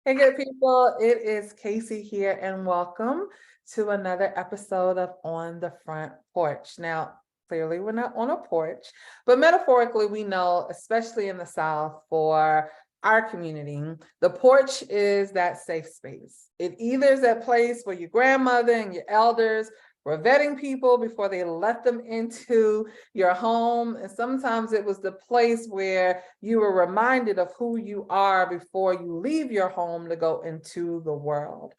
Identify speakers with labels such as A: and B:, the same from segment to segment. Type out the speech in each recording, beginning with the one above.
A: Hey, good people, it is KaCey here, and welcome to another episode of On the Front Porch. Now, clearly, we're not on a porch, but metaphorically, we know, especially in the South, for our community, the porch is that safe space. It either is that place where your grandmother and your elders were vetting people before they let them into your home. And sometimes it was the place where you were reminded of who you are before you leave your home to go into the world.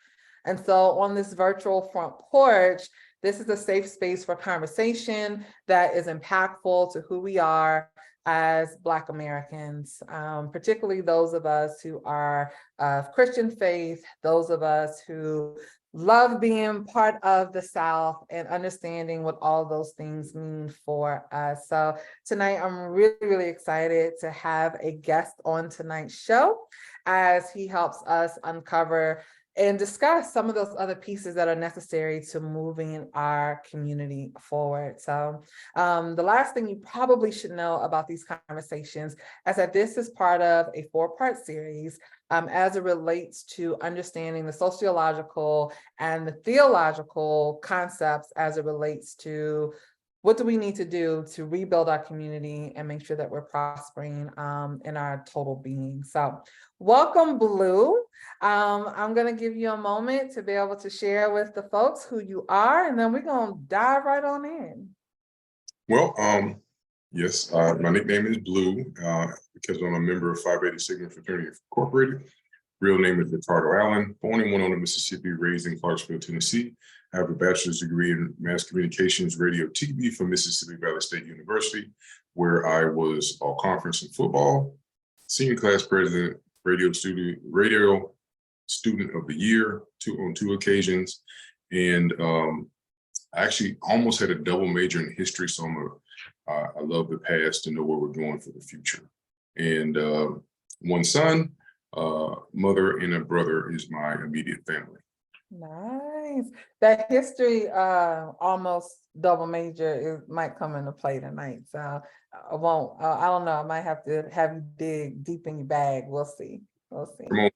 A: And so on this virtual front porch, this is a safe space for conversation that is impactful to who we are as Black Americans, particularly those of us who are of Christian faith, those of us who love being part of the South and understanding what all those things mean for us. So tonight, I'm really, really excited to have a guest on tonight's show as he helps us uncover and discuss some of those other pieces that are necessary to moving our community forward. So the last thing you probably should know about these conversations is that this is part of a 4-part series as it relates to understanding the sociological and the theological concepts as it relates to what do we need to do to rebuild our community and make sure that we're prospering in our total being. So welcome, Blue. I'm going to give you a moment to be able to share with the folks who you are, and then we're going to dive right on in.
B: Well, yes, my nickname is Blue because I'm a member of Phi Beta Sigma Fraternity Incorporated. Real name is Ricardo Allen, born in Winona, Mississippi, raised in Clarksville, Tennessee. I have a bachelor's degree in mass communications, radio, TV from Mississippi Valley State University, where I was all conference in football, senior class president, radio student of the year on two occasions, and I actually almost had a double major in history, so I love the past to know where we're going for the future. And one son, mother, and a brother is my immediate family.
A: Nice. That history almost double major might come into play tonight. So I won't, I don't know. I might have to have you dig deep in your bag. We'll see. We'll see.
B: Come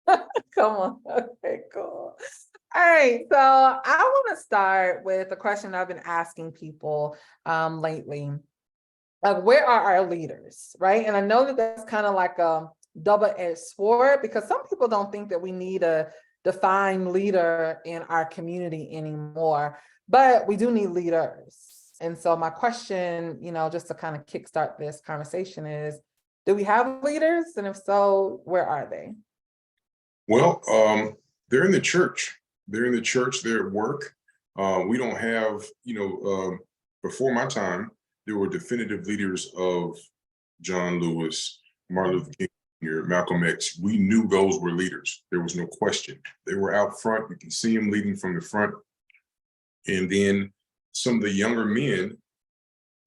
B: on.
A: Come on. Okay, cool. All right. So I want to start with a question I've been asking people lately. Like, where are our leaders, right? And I know that that's kind of like a double-edged sword because some people don't think that we need a defined leader in our community anymore, but we do need leaders. And so my question, just to kind of kickstart this conversation is, do we have leaders? And if so, where are they?
B: Well, they're in the church. They're in the church, they're at work. We don't have, before my time, there were definitive leaders of John Lewis, Martin Luther King Jr., Malcolm X. We knew those were leaders. There was no question. They were out front. You can see them leading from the front. And then some of the younger men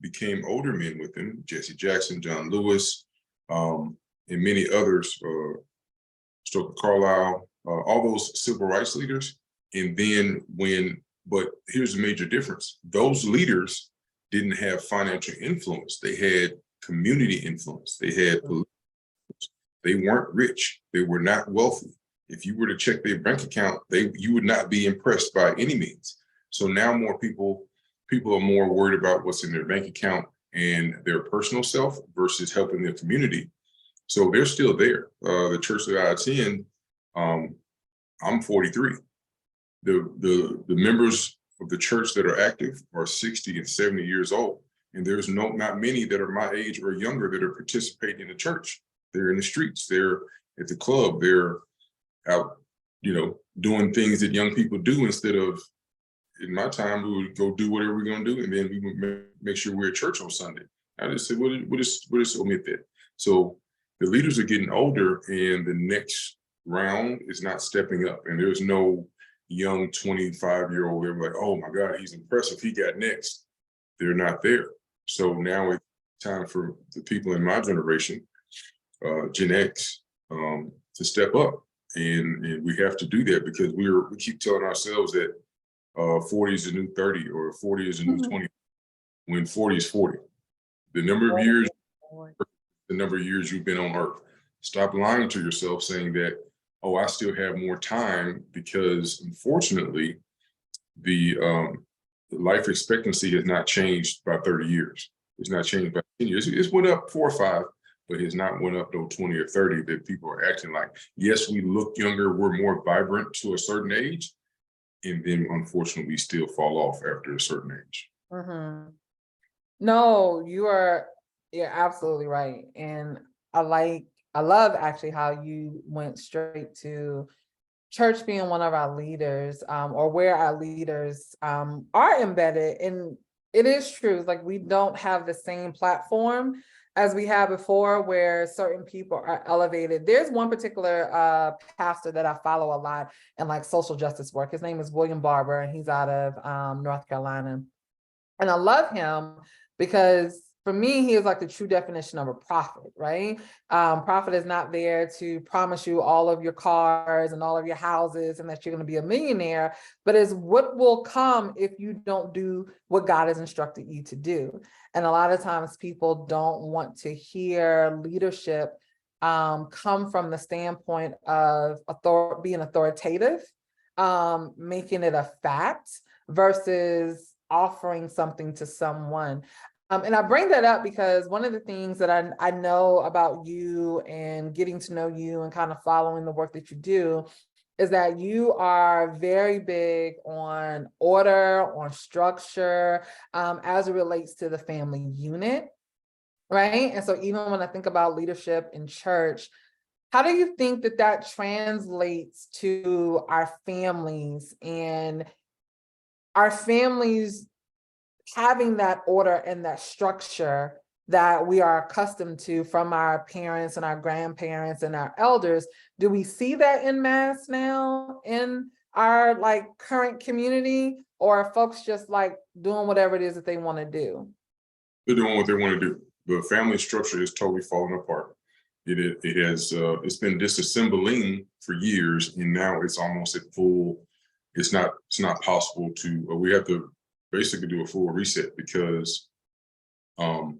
B: became older men with them, Jesse Jackson, John Lewis, and many others, Stoker Carlisle, all those civil rights leaders. And then but here's the major difference. Those leaders didn't have financial influence. They had community influence. They had political influence. They weren't rich. They were not wealthy. If you were to check their bank account, you would not be impressed by any means. So now more people are more worried about what's in their bank account and their personal self versus helping their community. So they're still there. The church that I attend, I'm 43. The members of the church that are active are 60 and 70 years old. And there's not many that are my age or younger that are participating in the church. They're in the streets, they're at the club, they're out, doing things that young people do instead of, in my time, we would go do whatever we're gonna do, and then we would make sure we're at church on Sunday. I just said, we'll just omit that. So the leaders are getting older and the next round is not stepping up, and there's no young 25-year-old, they're like, oh my God, he's impressive, he got next. They're not there. So now it's time for the people in my generation, Gen X, to step up. And we have to do that because we keep telling ourselves that 40 is the new 30 or 40 is the new 20, when 40 is 40. The number of years you've been on earth. Stop lying to yourself saying that oh, I still have more time because unfortunately, the life expectancy has not changed by 30 years. It's not changed by 10 years. It's went up 4 or 5, but it's not went up no 20 or 30 that people are acting like, yes, we look younger, we're more vibrant to a certain age. And then unfortunately, we still fall off after a certain age.
A: Mhm. No, you're absolutely right. And I love actually how you went straight to church being one of our leaders, or where our leaders are embedded. And it is true, like we don't have the same platform as we had before, where certain people are elevated. There's one particular pastor that I follow a lot in like social justice work. His name is William Barber, and he's out of North Carolina. And I love him because for me, he is like the true definition of a prophet, right? Prophet is not there to promise you all of your cars and all of your houses and that you're going to be a millionaire, but is what will come if you don't do what God has instructed you to do. And a lot of times people don't want to hear leadership come from the standpoint of being authoritative, making it a fact versus offering something to someone. And I bring that up because one of the things that I know about you and getting to know you and kind of following the work that you do is that you are very big on order, on structure, as it relates to the family unit, right? And so even when I think about leadership in church, how do you think that that translates to our families and our families having that order and that structure that we are accustomed to from our parents and our grandparents and our elders? Do we see that in mass now in our like current community, or are folks just like doing whatever it is that they want to do?
B: They're doing what they want to do. The family structure is totally falling apart. It has it's been disassembling for years, and now it's almost at full. It's not possible to. We have to basically do a full reset because um,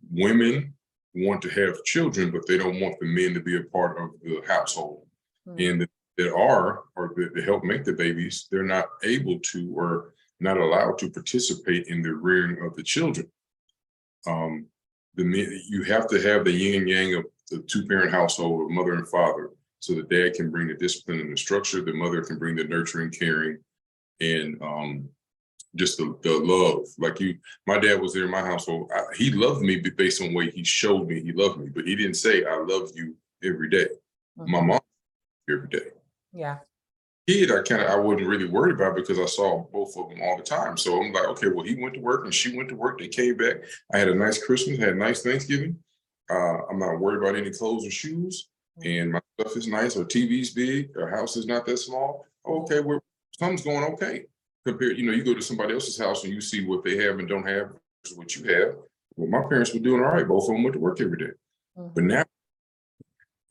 B: women want to have children, but they don't want the men to be a part of the household.
A: Mm.
B: And that are or that help make the babies, they're not able to or not allowed to participate in the rearing of the children. Um, the men, you have to have the yin and yang of the two-parent household of mother and father, so the dad can bring the discipline and the structure, the mother can bring the nurturing, caring, and just the love. Like my dad was there in my household. He loved me based on the way he showed me he loved me, but he didn't say I love you every day. My
A: Mhm.
B: mom every day.
A: Yeah.
B: Kid, I wasn't really worried about because I saw both of them all the time. So I'm like, okay, well, he went to work and she went to work. They came back. I had a nice Christmas, had a nice Thanksgiving. I'm not worried about any clothes or shoes, and my stuff is nice. Our TV's big. Our house is not that small. Okay, well, something's going okay. Compared, you go to somebody else's house and you see what they have and don't have versus what you have. Well, my parents were doing all right. Both of them went to work every day. But
A: Mhm.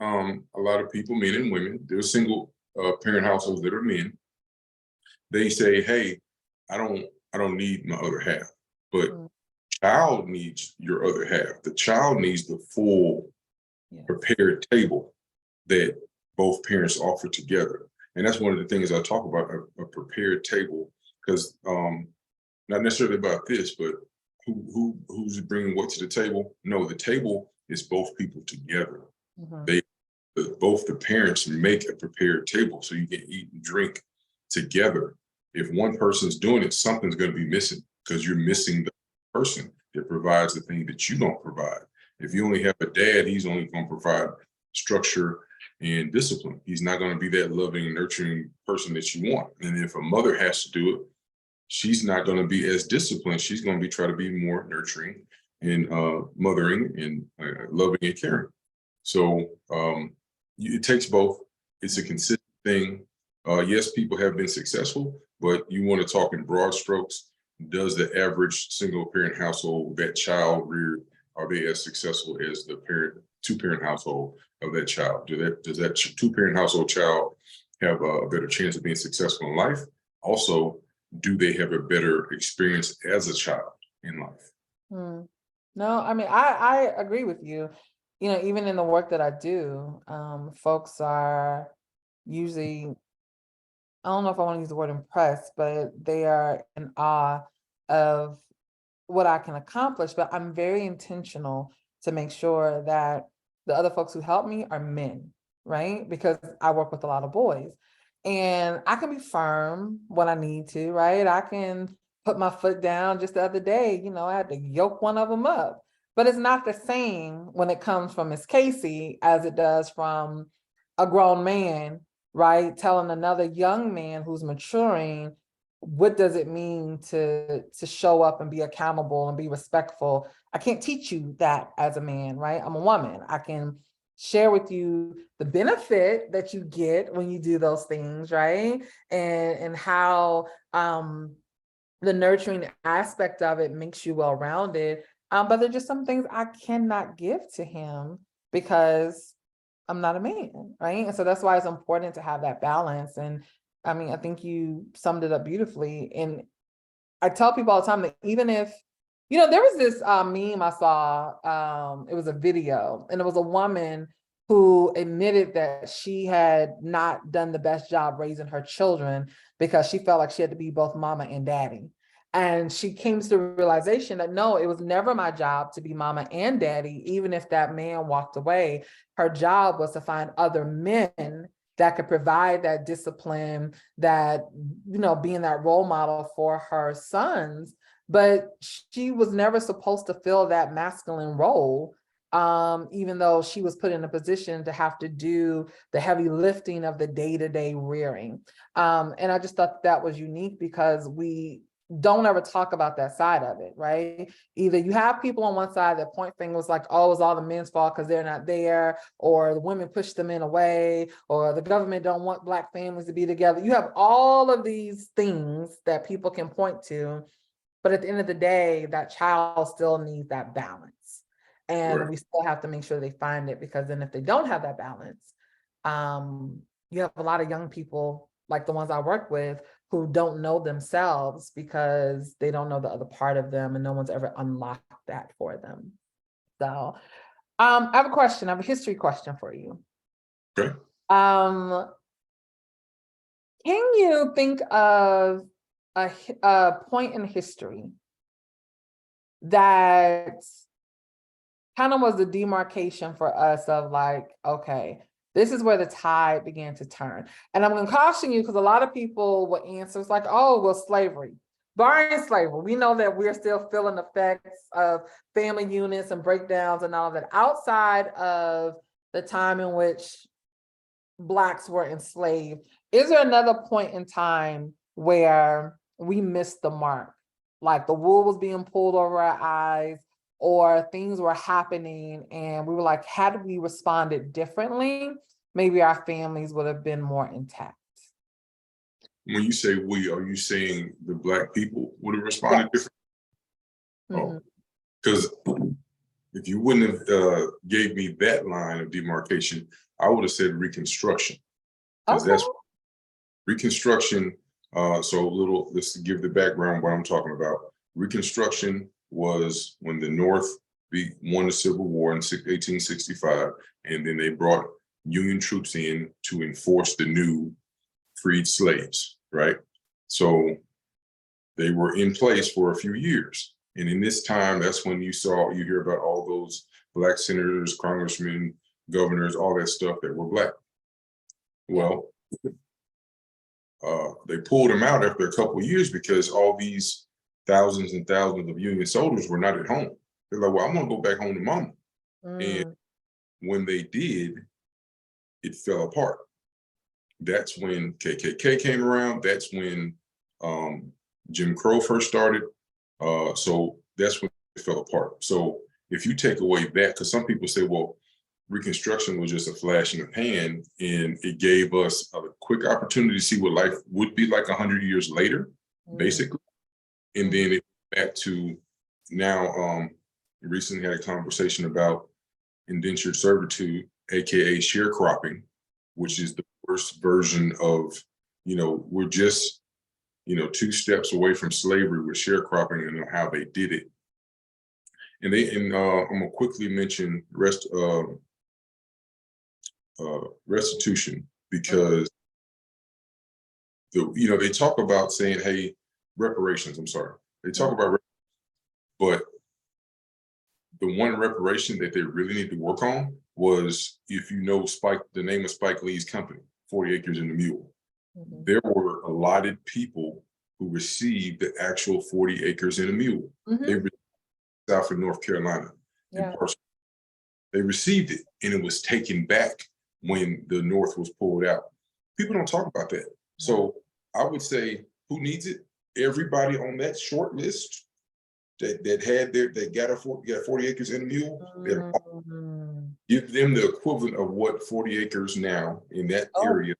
B: now, a lot of people, men and women, they're single parent households that are men. They say, "Hey, I don't need my other half," but
A: Mm.
B: child needs your other half. The child needs the full
A: Yes.
B: prepared table that both parents offer together. And that's one of the things I talk about, a prepared table, because not necessarily about this, but who's bringing what to the table? No, the table is both people together.
A: Mhm.
B: They both the parents make a prepared table so you can eat and drink together. If one person's doing it, something's going to be missing because you're missing the person that provides the thing that you don't provide. If you only have a dad, he's only going to provide structure and discipline. He's not going to be that loving, nurturing person that you want. And if a mother has to do it, she's not going to be as disciplined. She's going to be try to be more nurturing and mothering and loving and caring. So it takes both. It's a consistent thing. Yes, people have been successful, but you want to talk in broad strokes. Does the average single parent household, that child reared, are they as successful as the two-parent household of that child? Does that two-parent household child have a better chance of being successful in life? Also, do they have a better experience as a child in life?
A: Mm. No, I mean, I agree with you. Even in the work that I do, folks are usually, I don't know if I want to use the word impressed, but they are in awe of what I can accomplish. But I'm very intentional to make sure that the other folks who help me are men, right? Because I work with a lot of boys. And I can be firm when I need to, right? I can put my foot down. Just the other day, I had to yoke one of them up. But it's not the same when it comes from Miss KaCey as it does from a grown man, right? Telling another young man who's maturing, what does it mean to show up and be accountable and be respectful? I can't teach you that as a man, right? I'm a woman. I can share with you the benefit that you get when you do those things, right? And how the nurturing aspect of it makes you well-rounded. But there's just some things I cannot give to him because I'm not a man, right? And so that's why it's important to have that balance. And I mean, I think you summed it up beautifully. And I tell people all the time that even if, there was this meme I saw, it was a video, and it was a woman who admitted that she had not done the best job raising her children because she felt like she had to be both mama and daddy. And she came to the realization that no, it was never my job to be mama and daddy, even if that man walked away. Her job was to find other men that could provide that discipline, that, being that role model for her sons. But she was never supposed to fill that masculine role, even though she was put in a position to have to do the heavy lifting of the day-to-day rearing. And I just thought that was unique because we don't ever talk about that side of it, right? Either you have people on one side that point fingers like, oh, it's all the men's fault because they're not there, or the women push the men away, or the government don't want Black families to be together. You have all of these things that people can point to, but at the end of the day, that child still needs that balance. And
B: Right.
A: we still have to make sure they find it, because then if they don't have that balance, you have a lot of young people like the ones I work with who don't know themselves because they don't know the other part of them, and no one's ever unlocked that for them. So I have a question. I have a history question for you.
B: Okay.
A: Can you think of a point in history that kind of was the demarcation for us of like, okay, this is where the tide began to turn? And I'm going to caution you because a lot of people will answer it's like, oh, well, slavery. Barring slavery, we know that we're still feeling the effects of family units and breakdowns and all that. Outside of the time in which Blacks were enslaved, is there another point in time where we missed the mark? Like the wool was being pulled over our eyes, or things were happening and we were like, had we responded differently, maybe our families would have been more intact.
B: When you say we, are you saying the Black people would have responded differently?
A: Mhm.
B: Oh, because if you wouldn't have gave me that line of demarcation, I would have said Reconstruction, because
A: Okay.
B: that's Reconstruction. Let's give the background what I'm talking about. Reconstruction was when the North won the Civil War in 1865, and then they brought Union troops in to enforce the new freed slaves, right? So they were in place for a few years. And in this time, that's when you hear about all those Black senators, congressmen, governors, all that stuff that were Black. Well, they pulled them out after a couple of years because all these thousands and thousands of Union soldiers were not at home. They're like, well, I'm gonna go back home to mama. And when they did, it fell apart. That's when KKK came around. That's when Jim Crow first started. So that's when it fell apart. So if you take away that, because some people say, well, Reconstruction was just a flash in the pan, and it gave us a quick opportunity to see what life would be like 100 years later, basically. And then it back to now, recently had a conversation about indentured servitude, AKA sharecropping, which is the worst version of, we're just, 2 steps away from slavery with sharecropping and how they did it. And I'm gonna quickly mention restitution, because they talk about saying, hey, reparations. I'm sorry. They talk about, but the one reparation that they really need to work on was, if you know the name of Spike Lee's company, 40 Acres and a Mule.
A: Mhm.
B: There were allotted people who received the actual 40 acres and a mule.
A: Mhm.
B: They received South of North Carolina.
A: Yeah.
B: Porch. They received it, and it was taken back when the North was pulled out. People don't talk about that. So I would say, who needs it? Everybody on that short list that had that got 40 acres and a mule.
A: Mhm.
B: Give them the equivalent of what 40 acres now in that
A: Oh.
B: area,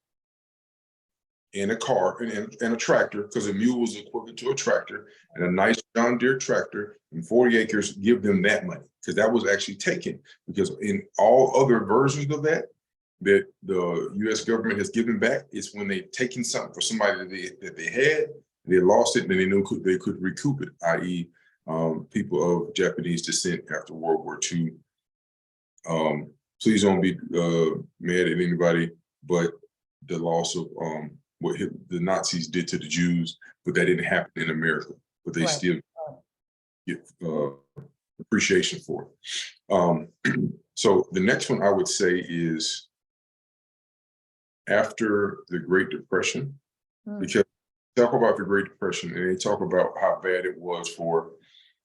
B: and a car and a tractor, because a mule was equivalent to a tractor, and a nice John Deere tractor and 40 acres, give them that money, because that was actually taken. Because in all other versions of that the US government has given back, it's when they've taken something for somebody that they had, they lost it, and then they knew they could recoup it, i.e. People of Japanese descent after World War II. Please don't be mad at anybody, but the loss of what the Nazis did to the Jews, but that didn't happen in America, but they still get appreciation for it. So the next one I would say is after the Great Depression, because they talk about the Great Depression and they talk about how bad it was for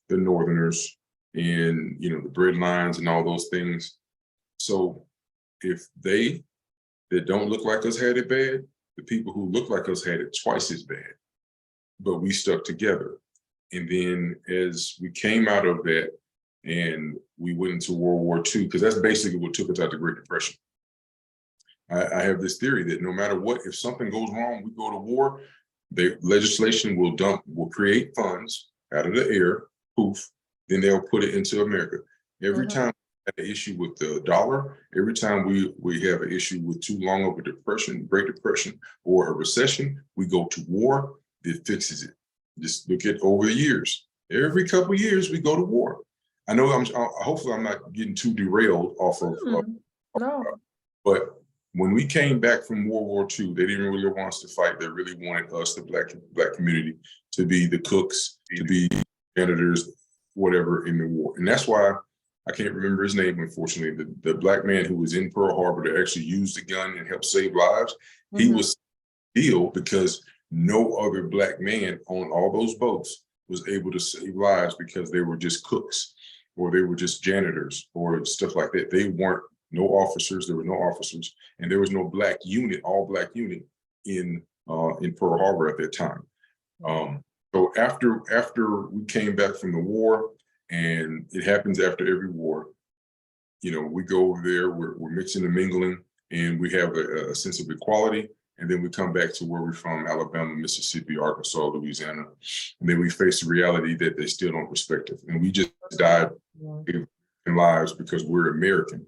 B: the Northerners and the bread lines and all those things. So if they that don't look like us had it bad, the people who look like us had it twice as bad, but we stuck together. And then as we came out of that and we went into World War II, because that's basically what took us out of the Great Depression. I have this theory that no matter what, if something goes wrong, we go to war, the legislation will create funds out of the air, poof, then they'll put it into America. Every time we have an issue with the dollar, every time we have an issue with too long of a depression, Great Depression, or a recession, we go to war, it fixes it. Just look at over the years. Every couple of years, we go to war. I know hopefully I'm not getting too derailed off of,
A: No.
B: but when we came back from World War II, they didn't really want us to fight. They really wanted us, the black community, to be the cooks, to be janitors, whatever in the war. And that's why I can't remember his name, unfortunately. The black man who was in Pearl Harbor to actually use the gun and help save lives, he was killed because no other black man on all those boats was able to save lives because they were just cooks or they were just janitors or stuff like that. They weren't no officers. There were no officers, and there was no black unit, all black unit in Pearl Harbor at that time. So after we came back from the war, and it happens after every war, we go over there, we're mixing and mingling, and we have a sense of equality. And then we come back to where we're from, Alabama, Mississippi, Arkansas, Louisiana. And then we face the reality that they still don't respect us. And we just died in lives because we're American.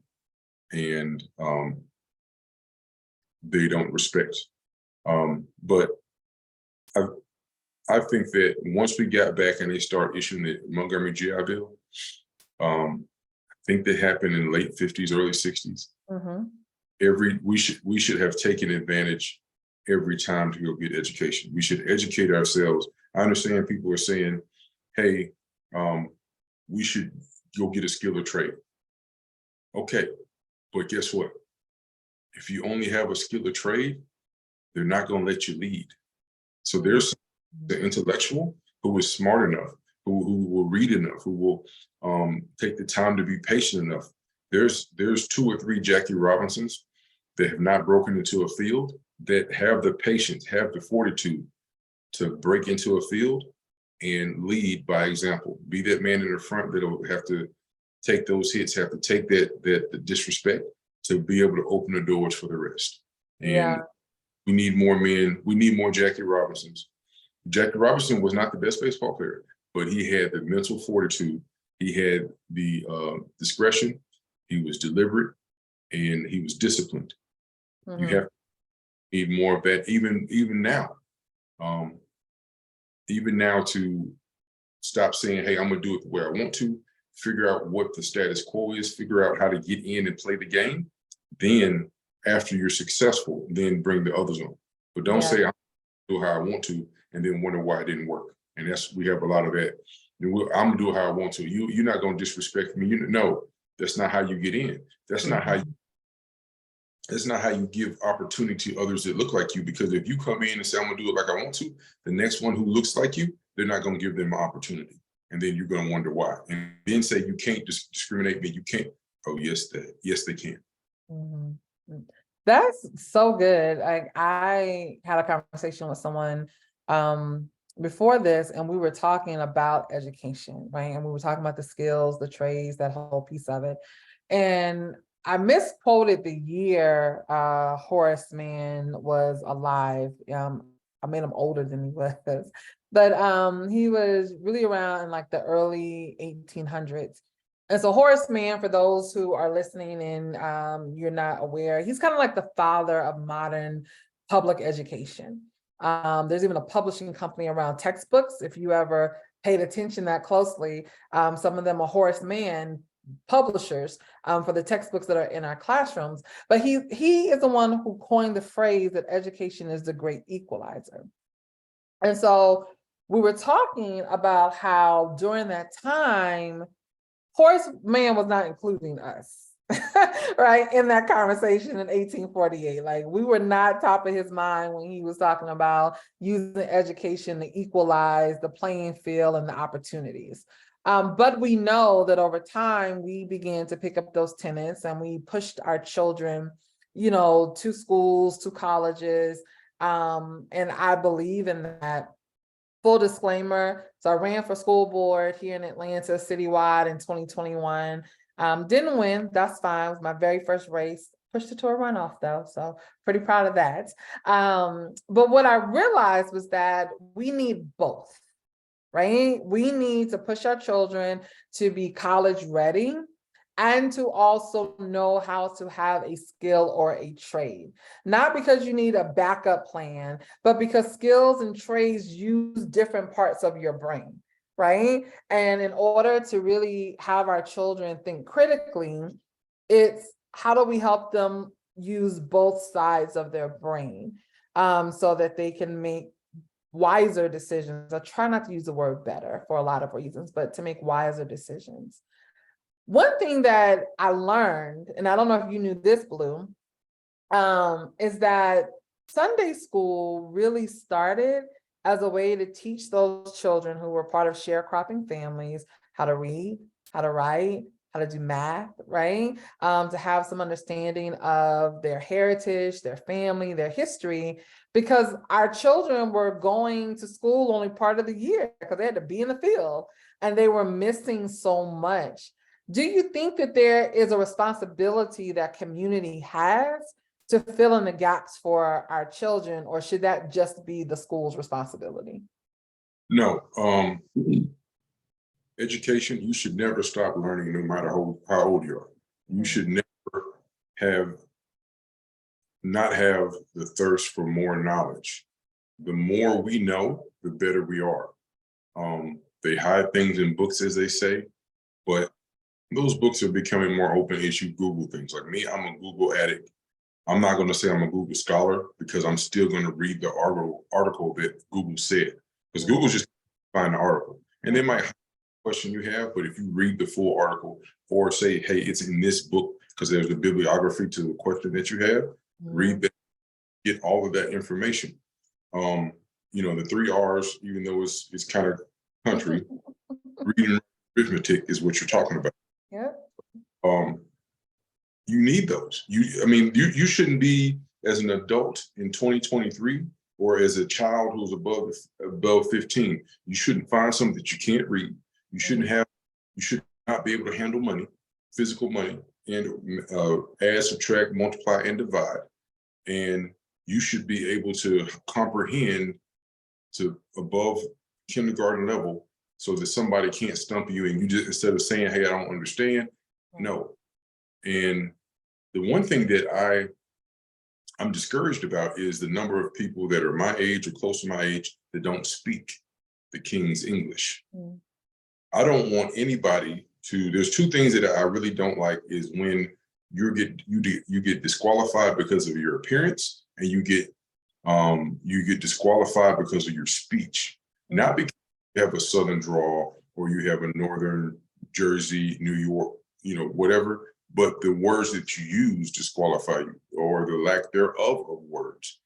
B: And they don't respect. But I think that once we got back and they start issuing the Montgomery GI Bill, I think that happened in the late 50s, early 60s. We should have taken advantage every time to go get education. We should educate ourselves. I understand people are saying, hey, we should go get a skill or trade. Okay, but guess what? If you only have a skill or trade, they're not going to let you lead. So there's the intellectual who is smart enough, who will read enough, who will take the time to be patient enough. There's 2 or 3 Jackie Robinsons that have not broken into a field that have the patience, have the fortitude to break into a field and lead by example. Be that man in the front that'll have to take those hits, have to take that disrespect to be able to open the doors for the rest. And we need more men. We need more Jackie Robinsons. Jackie Robinson was not the best baseball player, but he had the mental fortitude. He had the discretion. He was deliberate, and he was disciplined. You have to need more of that, even now. Even now, to stop saying, "Hey, I'm gonna do it the way I want to." Figure out what the status quo is. Figure out how to get in and play the game. Then, after you're successful, then bring the others on. But don't say, do how I want to, and then wonder why it didn't work. And we have a lot of that. I'm gonna do it how I want to. You're not gonna disrespect me. No, that's not how you get in. That's not how you give opportunity to others that look like you. Because if you come in and say, I'm gonna do it like I want to, the next one who looks like you, they're not gonna give them an opportunity. And then you're gonna wonder why. And then say you can't discriminate me, you can't. Oh, yes, they can.
A: Mhm. That's so good. I had a conversation with someone before this, and we were talking about education, right? And we were talking about the skills, the trades, that whole piece of it. And I misquoted the year Horace Mann was alive. I made him older than he was, but he was really around in like the early 1800s. And so Horace Mann, for those who are listening and you're not aware, he's kind of like the father of modern public education. There's even a publishing company around textbooks. If you ever paid attention that closely, some of them are Horace Mann publishers for the textbooks that are in our classrooms. But he is the one who coined the phrase that education is the great equalizer. And so we were talking about how during that time, Horace Mann was not including us, right, in that conversation in 1848. Like, we were not top of his mind when he was talking about using education to equalize the playing field and the opportunities. But we know that over time, we began to pick up those tenets and we pushed our children, to schools, to colleges. And I believe in that. Full disclaimer, so I ran for school board here in Atlanta citywide in 2021. Didn't win, that's fine. It was my very first race. Pushed it to a runoff though, so pretty proud of that. But what I realized was that we need both, right? We need to push our children to be college ready and to also know how to have a skill or a trade. Not because you need a backup plan, but because skills and trades use different parts of your brain, right? And in order to really have our children think critically, it's how do we help them use both sides of their brain so that they can make wiser decisions. I try not to use the word better for a lot of reasons, but to make wiser decisions. One thing that I learned, and I don't know if you knew this, Blue, is that Sunday school really started as a way to teach those children who were part of sharecropping families how to read, how to write, how to do math, right? To have some understanding of their heritage, their family, their history, because our children were going to school only part of the year because they had to be in the field and they were missing so much. Do you think that there is a responsibility that community has to fill in the gaps for our children, or should that just be the school's responsibility?
B: No, education, you should never stop learning no matter how old you are. You should never not have the thirst for more knowledge. The more we know, the better we are. They hide things in books, as they say, but those books are becoming more open as you Google things. Like me, I'm a Google addict. I'm not going to say I'm a Google scholar because I'm still going to read the article that Google said. Because Google just find the article. And they might have a question you have, but if you read the full article or say, hey, it's in this book, because there's a bibliography to the question that you have, read that, get all of that information. The 3 R's, even though it's kind of country, reading arithmetic is what you're talking about.
A: Yeah.
B: You need those. You shouldn't be, as an adult in 2023 or as a child who's above 15, you shouldn't find something that you can't read. You should not be able to handle money, physical money, and add, subtract, multiply, and divide. And you should be able to comprehend to above kindergarten level so that somebody can't stump you and you just, instead of saying, hey, I don't understand, no. And the one thing that I'm discouraged about is the number of people that are my age or close to my age that don't speak the King's English. I don't want anybody to, there's 2 things that I really don't like is when you get disqualified because of your appearance and you get You get disqualified because of your speech, not because you have a Southern drawl or you have a Northern Jersey, New York, whatever, but the words that you use disqualify you, or the lack thereof of words.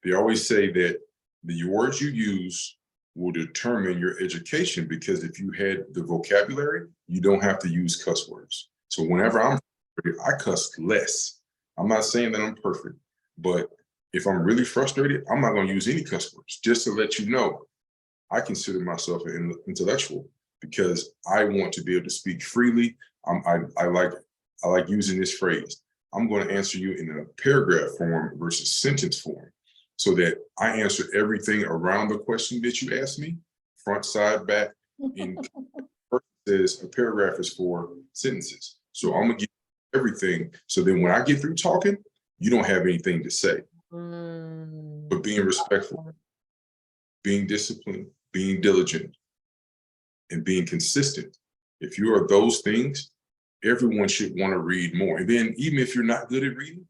B: They always say that the words you use will determine your education, because if you had the vocabulary, you don't have to use cuss words. So whenever I cuss less. I'm not saying that I'm perfect, but if I'm really frustrated, I'm not going to use any cuss words. Just to let you know, I consider myself an intellectual because I want to be able to speak freely. I like using this phrase. I'm going to answer you in a paragraph form versus sentence form, so that I answer everything around the question that you asked me, front, side, back. In says a paragraph is for sentences. So I'm gonna give you everything. So then when I get through talking, you don't have anything to say. But being respectful, being disciplined, being diligent, and being consistent. If you are those things, everyone should want to read more. And then even if you're not good at reading,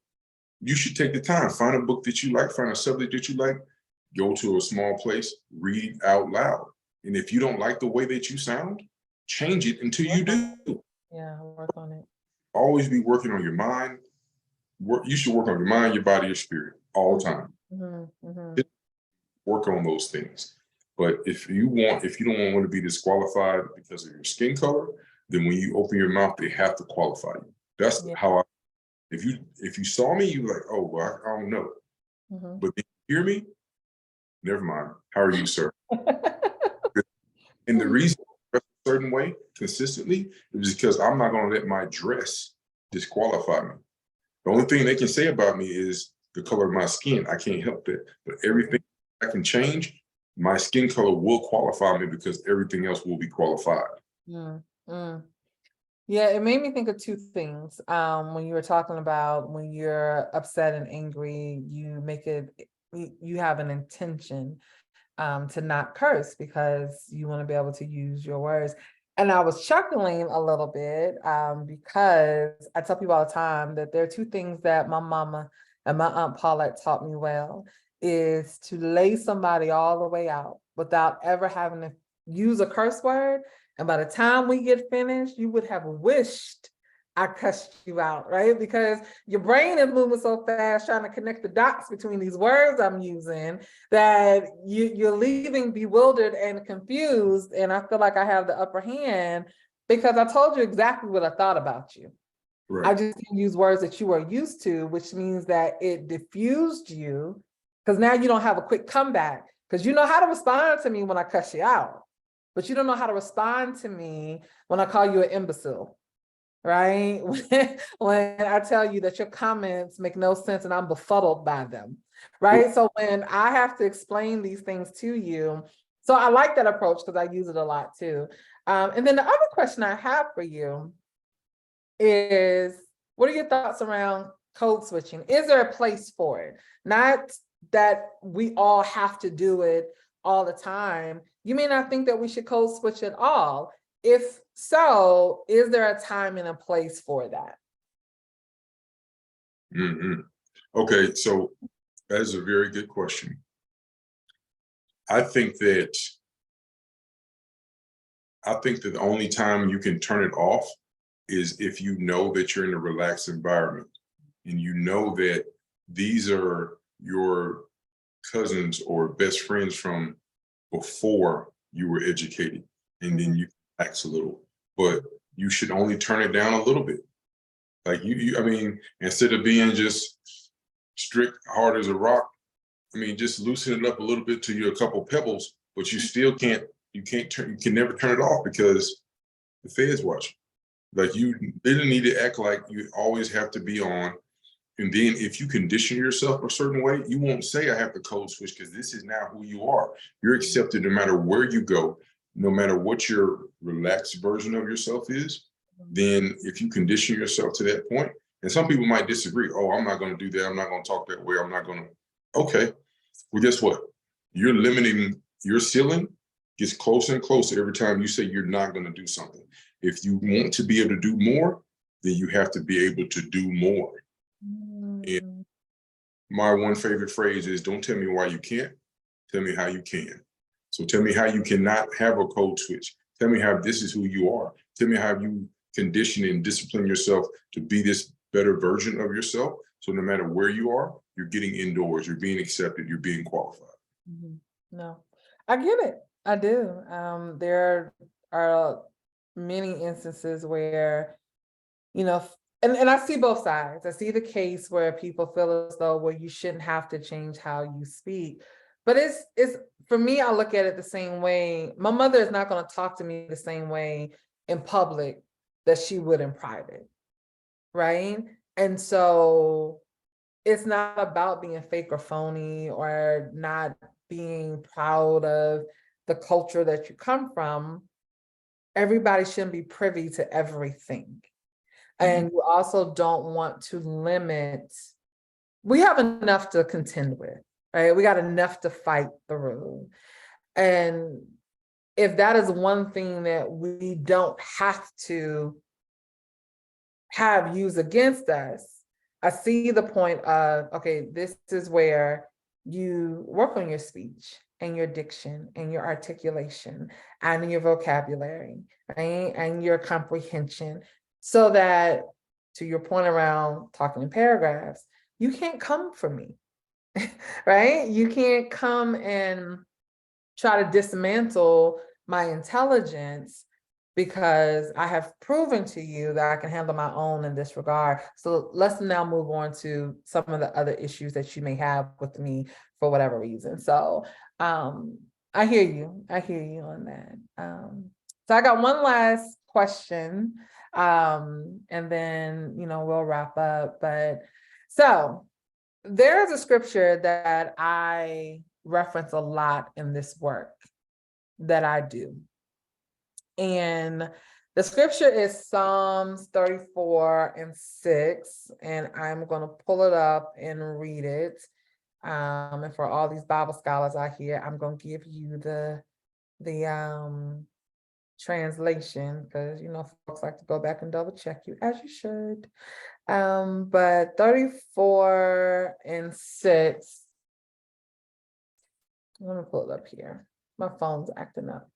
B: you should take the time, find a book that you like, find a subject that you like, go to a small place, read out loud. And if you don't like the way that you sound, change it until you do.
A: Yeah, work on it.
B: Always be working on your mind. You should work on your mind, your body, your spirit all the time. Work on those things. But if you don't want to be disqualified because of your skin color, then when you open your mouth, they have to qualify you. That's how if you saw me, you're like, oh, well, I don't know. But if you hear me, never mind. How are you, sir? And the reason I dress a certain way consistently is because I'm not going to let my dress disqualify me. The only thing they can say about me is the color of my skin. I can't help that. But everything I can change, my skin color will qualify me because everything else will be qualified.
A: Yeah, it made me think of two things. When you were talking about when you're upset and angry, you have an intention to not curse because you want to be able to use your words. And I was chuckling a little bit because I tell people all the time that there are two things that my mama and my Aunt Paulette taught me well, is to lay somebody all the way out without ever having to use a curse word. And by the time we get finished, you would have wished I cussed you out, right? Because your brain is moving so fast trying to connect the dots between these words I'm using that you're leaving bewildered and confused. And I feel like I have the upper hand because I told you exactly what I thought about you.
B: Right.
A: I just didn't use words that you are used to, which means that it diffused you because now you don't have a quick comeback because you know how to respond to me when I cuss you out, but you don't know how to respond to me when I call you an imbecile. Right? When I tell you that your comments make no sense and I'm befuddled by them, right? So when I have to explain these things to you, so I like that approach because I use it a lot too. And then the other question I have for you is, what are your thoughts around code switching? Is there a place for it? Not that we all have to do it all the time. You may not think that we should code switch at all. If so, is there a time and a place for that?
B: Okay, so that is a very good question. I think that the only time you can turn it off is if you know that you're in a relaxed environment and you know that these are your cousins or best friends from before you were educated, and then you relax a little. But you should only turn it down a little bit. Like I mean, instead of being just strict, hard as a rock, I mean, just loosen it up a little bit to you, a couple pebbles, but you still you can never turn it off because the Fed's watching. Like you didn't need to act like you always have to be on. And then if you condition yourself a certain way, you won't say I have to code switch because this is now who you are. You're accepted no matter where you go, no matter what your relaxed version of yourself is. Then if you condition yourself to that point, and some people might disagree. Oh, I'm not going to do that. I'm not going to talk that way. I'm not going to. Okay. Well, guess what? You're limiting your ceiling gets closer and closer every time you say you're not going to do something. If you want to be able to do more, then you have to be able to do more. And my one favorite phrase is, don't tell me why you can't, tell me how you can. So tell me how you cannot have a code switch. Tell me how this is who you are. Tell me how you condition and discipline yourself to be this better version of yourself. So no matter where you are, you're getting indoors, you're being accepted, you're being qualified.
A: No, I get it. I do. There are many instances where, and I see both sides. I see the case where people feel as though, well, you shouldn't have to change how you speak. But it's for me, I look at it the same way. My mother is not going to talk to me the same way in public that she would in private, right? And so it's not about being fake or phony or not being proud of the culture that you come from. Everybody shouldn't be privy to everything. And you also don't want to limit. We have enough to contend with, right? We got enough to fight through. And if that is one thing that we don't have to have used against us, I see the point of, okay, this is where you work on your speech and your diction and your articulation and your vocabulary, right? And your comprehension, so that, to your point around talking in paragraphs, you can't come for me, right? You can't come and try to dismantle my intelligence, because I have proven to you that I can handle my own in this regard. So let's now move on to some of the other issues that you may have with me for whatever reason. So I hear you. I hear you on that. So I got one last question, and then, we'll wrap up. But so there is a scripture that I reference a lot in this work that I do. And the scripture is Psalms 34:6, and I'm going to pull it up and read it. And for all these Bible scholars out here, I'm going to give you the translation, because folks like to go back and double check you, as you should. But 34:6. Let me pull it up here. My phone's acting up.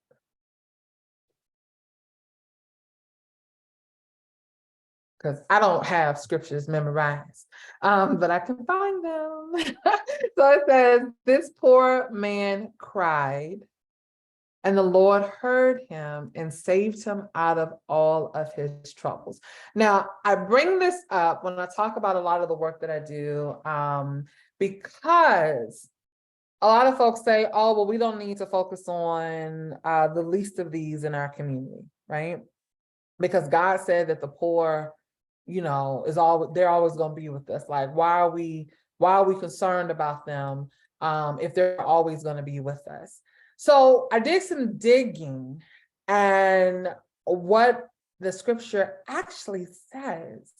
A: Because I don't have scriptures memorized, but I can find them. So it says, this poor man cried, and the Lord heard him and saved him out of all of his troubles. Now, I bring this up when I talk about a lot of the work that I do, because a lot of folks say, oh, well, we don't need to focus on the least of these in our community, right? Because God said that the poor, they're always going to be with us. Like, why are we concerned about them if they're always going to be with us? So I did some digging, and what the scripture actually says,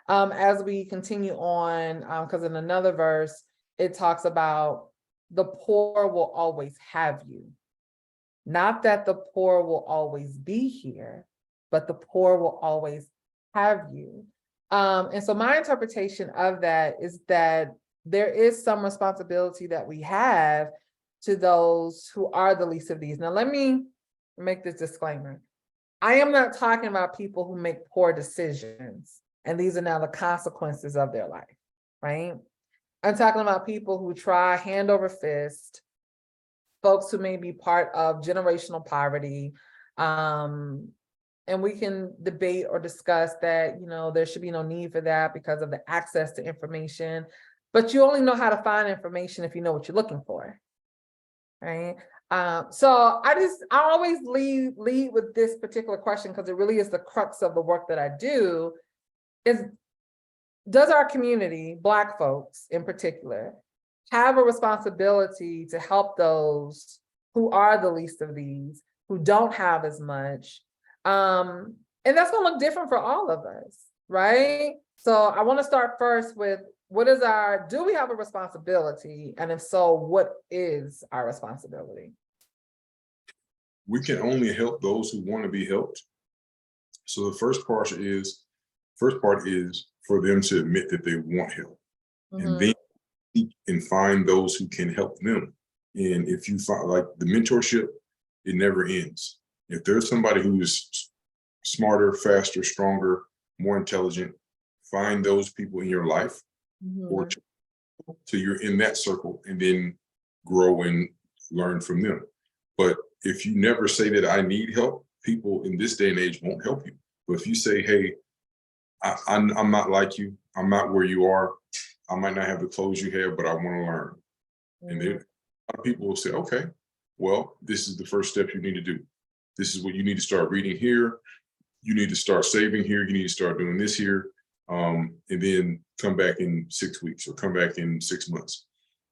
A: as we continue on, because in another verse, it talks about the poor will always have you. Not that the poor will always be here, but the poor will always have you. And so my interpretation of that is that there is some responsibility that we have to those who are the least of these. Now, let me make this disclaimer. I am not talking about people who make poor decisions, and these are now the consequences of their life, right? I'm talking about people who try hand over fist, folks who may be part of generational poverty, and we can debate or discuss that, there should be no need for that because of the access to information, but you only know how to find information if you know what you're looking for, right? So I always lead with this particular question, because it really is the crux of the work that I do, is, does our community, Black folks in particular, have a responsibility to help those who are the least of these, who don't have as much? And that's going to look different for all of us, right? So I want to start first with, do we have a responsibility? And if so, what is our responsibility?
B: We can only help those who want to be helped. So the first part is for them to admit that they want help. And then seek and find those who can help them. And if you find like the mentorship, it never ends. If there's somebody who is smarter, faster, stronger, more intelligent, find those people in your life or
A: Mhm.
B: till you're in that circle and then grow and learn from them. But if you never say that I need help, people in this day and age won't help you. But if you say, hey, I'm not like you, I'm not where you are, I might not have the clothes you have, but I want to learn. And then
A: Mhm.
B: a lot of people will say, okay, well, this is the first step you need to do. This is what you need to start reading here. You need to start saving here. You need to start doing this here. And then come back in 6 weeks or come back in 6 months.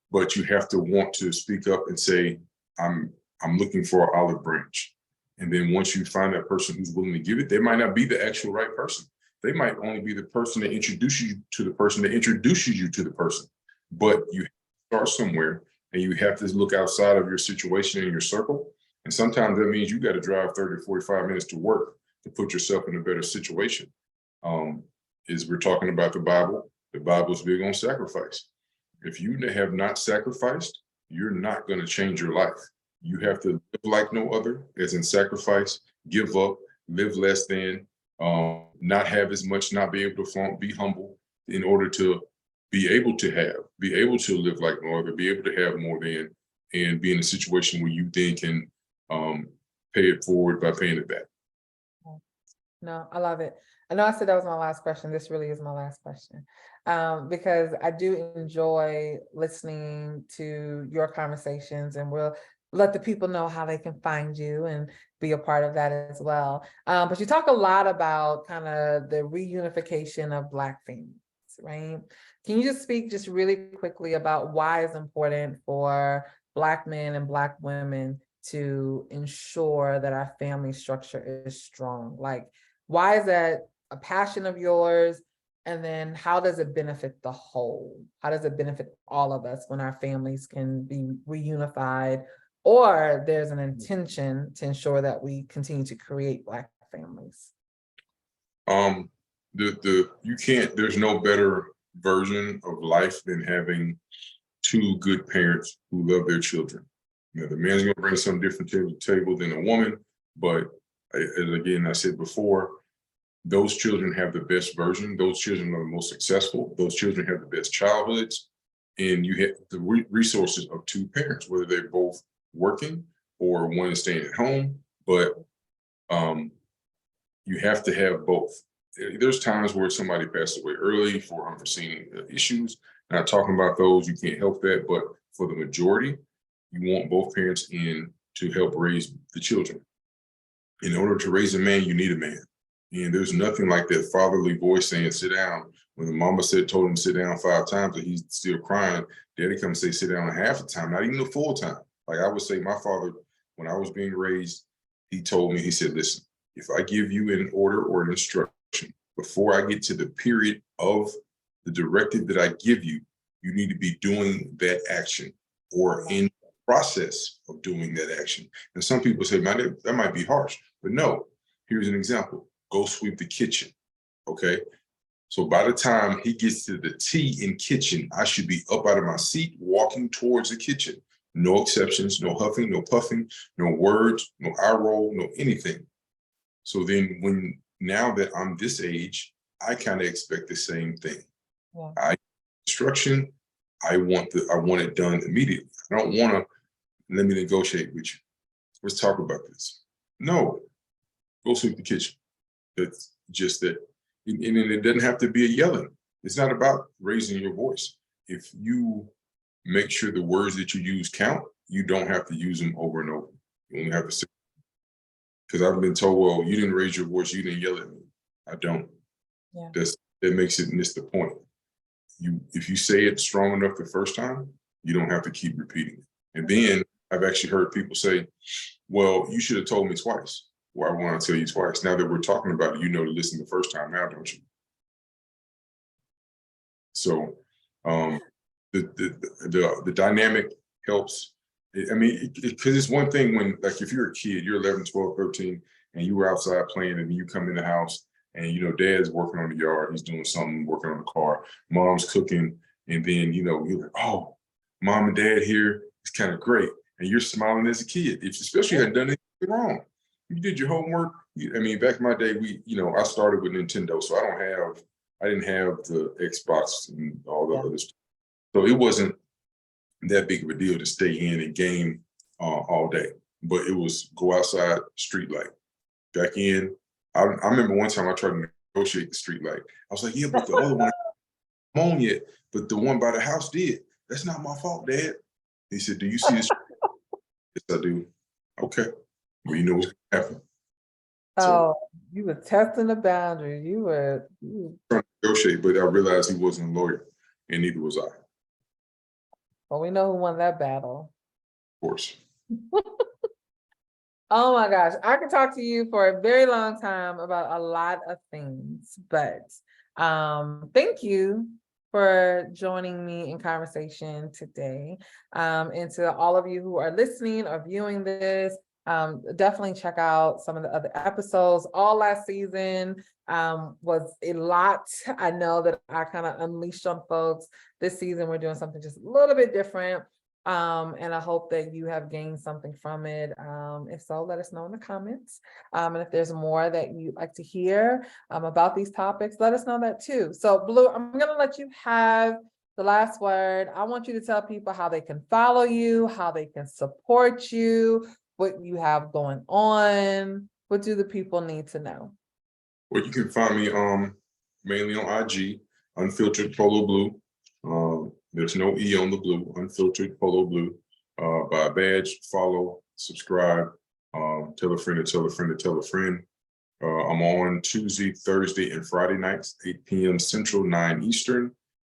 B: But you have to want to speak up and say, I'm looking for an olive branch. And then once you find that person who's willing to give it, they might not be the actual right person. They might only be the person that introduces you to the person that introduces you to the person. But you start somewhere and you have to look outside of your situation and your circle. And sometimes that means you got to drive 30, 45 minutes to work to put yourself in a better situation. Um, is we're talking about the Bible is big on sacrifice. If you have not sacrificed, you're not going to change your life. You have to live like no other, as in sacrifice, give up, live less than, not have as much, not be able to flaunt, be humble in order to be able to live like no other, be able to have more than, and be in a situation where you then can pay it forward by paying it back.
A: No, I love it. I know I said that was my last question. This really is my last question. Because I do enjoy listening to your conversations, and we'll let the people know how they can find you and be a part of that as well. But you talk a lot about kind of the reunification of Black families, right? Can you just speak just really quickly about why it's important for Black men and Black women to ensure that our family structure is strong? Like, why is that a passion of yours? And then how does it benefit the whole? How does it benefit all of us when our families can be reunified, or there's an intention to ensure that we continue to create Black families?
B: Um, you can't. There's no better version of life than having two good parents who love their children. You know, the man's gonna bring something different to the table than a woman, but as again I said before, those children have the best version. Those children are the most successful. Those children have the best childhoods, and you have the resources of two parents, whether they're both working or one is staying at home. But um, you have to have both. There's times where somebody passed away early for unforeseen issues. Not talking about those, you can't help that. But for the majority, you want both parents in to help raise the children. In order to raise a man, you need a man. And there's nothing like that fatherly voice saying, sit down. When the mama told him to sit down 5 times and he's still crying, daddy comes say, sit down half the time, not even the full time. Like I would say, my father, when I was being raised, he told me, he said, listen, if I give you an order or an instruction, before I get to the period of the directive that I give you, you need to be doing that action or in the process of doing that action. And some people say, man, that might be harsh, but no, here's an example. Go sweep the kitchen, okay? So by the time he gets to the T in kitchen, I should be up out of my seat, walking towards the kitchen. No exceptions, no huffing, no puffing, no words, no eye roll, no anything. So then now that I'm this age, I kind of expect the same thing.
A: Yeah.
B: I instruction, I want it done immediately. I don't want to let me negotiate with you. Let's talk about this. No, go sweep the kitchen. It's just that, and it doesn't have to be a yelling. It's not about raising your voice. If you make sure the words that you use count, you don't have to use them over and over. You only have to say, because I've been told, well, you didn't raise your voice, you didn't yell at me. I don't.
A: Yeah.
B: That makes it miss the point. If you say it strong enough the first time, you don't have to keep repeating it. And then I've actually heard people say, well, you should have told me twice. Well, I want to tell you twice. Now that we're talking about it, you know to listen the first time now, don't you? So the dynamic helps. I mean, because it's one thing when, like, if you're a kid, you're 11, 12, 13, and you were outside playing, and you come in the house, and, you know, dad's working on the yard, he's doing something, working on the car, mom's cooking, And then, you're like, oh, mom and dad here, it's kind of great. And you're smiling as a kid, especially if you hadn't done anything wrong. You did your homework. I mean, back in my day, I started with Nintendo, so I didn't have the Xbox and all the other stuff. So it wasn't that big of a deal to stay in and game all day. But it was go outside, street light. Back in, I remember one time I tried to negotiate the street light. I was like, yeah, but the other one ain't on yet, but the one by the house did. That's not my fault, Dad. He said, do you see this? Yes, I do. Okay. Well, you know what's gonna happen.
A: Oh, you were testing the boundaries. You were
B: Trying to negotiate, but I realized he wasn't a lawyer, and neither was I, of
A: well, we know who won that battle.
B: course.
A: Oh my gosh, I could talk to you for a very long time about a lot of things, but thank you for joining me in conversation today. And to all of you who are listening or viewing this, definitely check out some of the other episodes. All last season was a lot. I know that I kind of unleashed on folks. This season, we're doing something just a little bit different. And I hope that you have gained something from it. If so, let us know in the comments. And if there's more that you'd like to hear about these topics, let us know that too. So Blue, I'm going to let you have the last word. I want you to tell people how they can follow you, how they can support you, what you have going on. What do the people need to know?
B: Well, you can find me mainly on IG, Unfiltered Polo Blue. There's no E on the blue, Unfiltered Polo Blue. Buy a badge, follow, subscribe, tell a friend to tell a friend to tell a friend. I'm on Tuesday, Thursday, and Friday nights, 8 p.m. Central, 9 Eastern.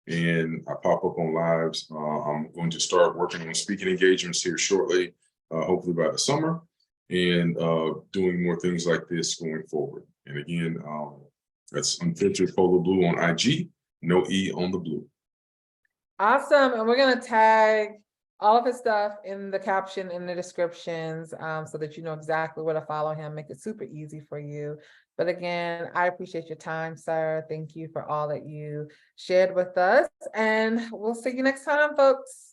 B: And I pop up on lives. I'm going to start working on speaking engagements here shortly, hopefully by the summer, and doing more things like this going forward. And again, that's Unfiltered Polo Blue on IG, no E on the blue.
A: Awesome. And we're going to tag all of his stuff in the caption, in the descriptions, so that you know exactly where to follow him, make it super easy for you. But again, I appreciate your time, sir. Thank you for all that you shared with us. And we'll see you next time, folks.